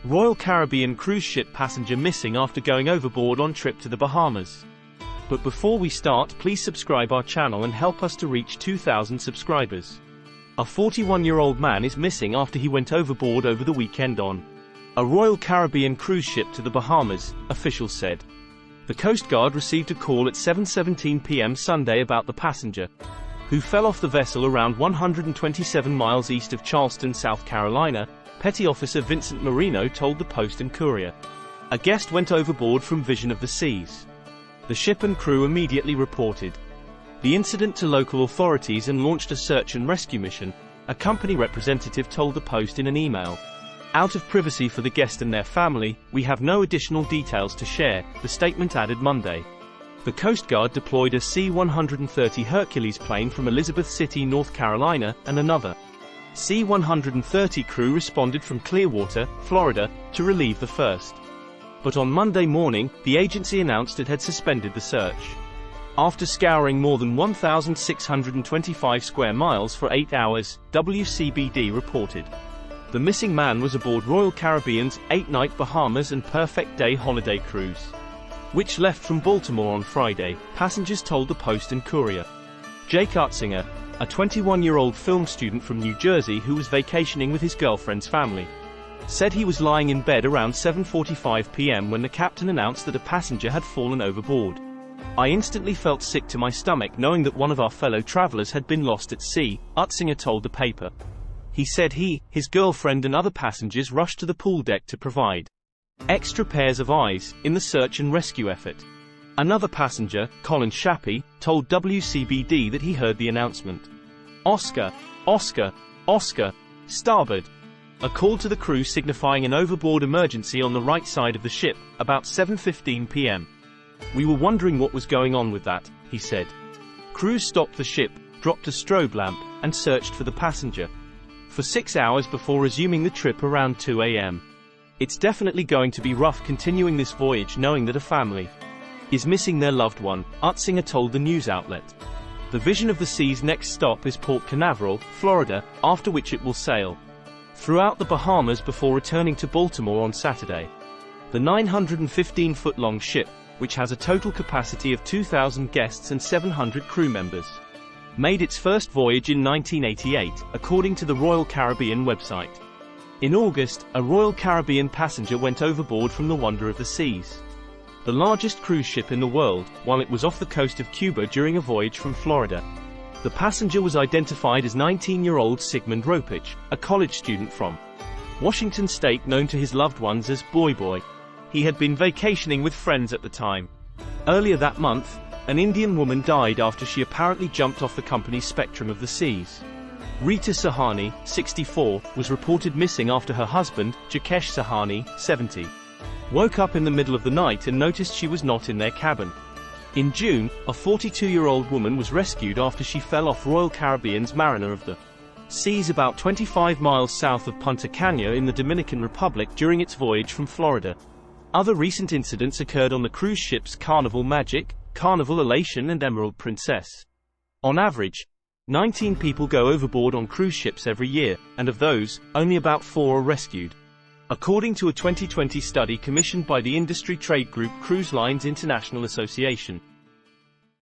Royal Caribbean cruise ship passenger missing after going overboard on trip to the Bahamas. But before we start, please subscribe our channel and help us to reach 2,000 subscribers. A 41-year-old man is missing after he went overboard over the weekend on a Royal Caribbean cruise ship to the Bahamas, officials said. The Coast Guard received a call at 7:17 p.m. Sunday about the passenger, who fell off the vessel around 127 miles east of Charleston, South Carolina, Petty Officer Vincent Marino told the Post and Courier. A guest went overboard from Vision of the Seas. The ship and crew immediately reported the incident to local authorities and launched a search and rescue mission, a company representative told the Post in an email. Out of privacy for the guest and their family, we have no additional details to share, the statement added Monday. The Coast Guard deployed a C-130 Hercules plane from Elizabeth City, North Carolina, and another C-130 crew responded from Clearwater, Florida, to relieve the first. But on Monday morning, the agency announced it had suspended the search. After scouring more than 1,625 square miles for 8 hours, WCBD reported. The missing man was aboard Royal Caribbean's 8-night Bahamas and Perfect Day holiday cruise, which left from Baltimore on Friday, passengers told the Post and Courier. Jake Utzinger, a 21-year-old film student from New Jersey who was vacationing with his girlfriend's family, said he was lying in bed around 7:45 p.m. when the captain announced that a passenger had fallen overboard. I instantly felt sick to my stomach knowing that one of our fellow travelers had been lost at sea, Utzinger told the paper. He said his girlfriend and other passengers rushed to the pool deck to provide extra pairs of eyes in the search and rescue effort. Another passenger, Colin Shappy, told WCBD that he heard the announcement. Oscar, Oscar, Oscar, starboard. A call to the crew signifying an overboard emergency on the right side of the ship, about 7:15 p.m. We were wondering what was going on with that, he said. Crews stopped the ship, dropped a strobe lamp, and searched for the passenger for 6 hours before resuming the trip around 2 a.m. It's definitely going to be rough continuing this voyage knowing that a family is missing their loved one, Utzinger told the news outlet. The Vision of the Sea's next stop is Port Canaveral, Florida, after which it will sail throughout the Bahamas before returning to Baltimore on Saturday. The 915-foot-long ship, which has a total capacity of 2,000 guests and 700 crew members, made its first voyage in 1988, according to the Royal Caribbean website. In August, a Royal Caribbean passenger went overboard from the Wonder of the Seas, the largest cruise ship in the world, while it was off the coast of Cuba during a voyage from Florida. The passenger was identified as 19-year-old Sigmund Ropich, a college student from Washington State known to his loved ones as Boy Boy. He had been vacationing with friends at the time. Earlier that month, an Indian woman died after she apparently jumped off the company's Spectrum of the Seas. Rita Sahani, 64, was reported missing after her husband, Jakesh Sahani, 70, woke up in the middle of the night and noticed she was not in their cabin. In June, a 42-year-old woman was rescued after she fell off Royal Caribbean's Mariner of the Seas about 25 miles south of Punta Cana in the Dominican Republic during its voyage from Florida. Other recent incidents occurred on the cruise ships Carnival Magic, Carnival Elation and Emerald Princess. On average, 19 people go overboard on cruise ships every year, and of those, only about 4 are rescued, according to a 2020 study commissioned by the industry trade group Cruise Lines International Association.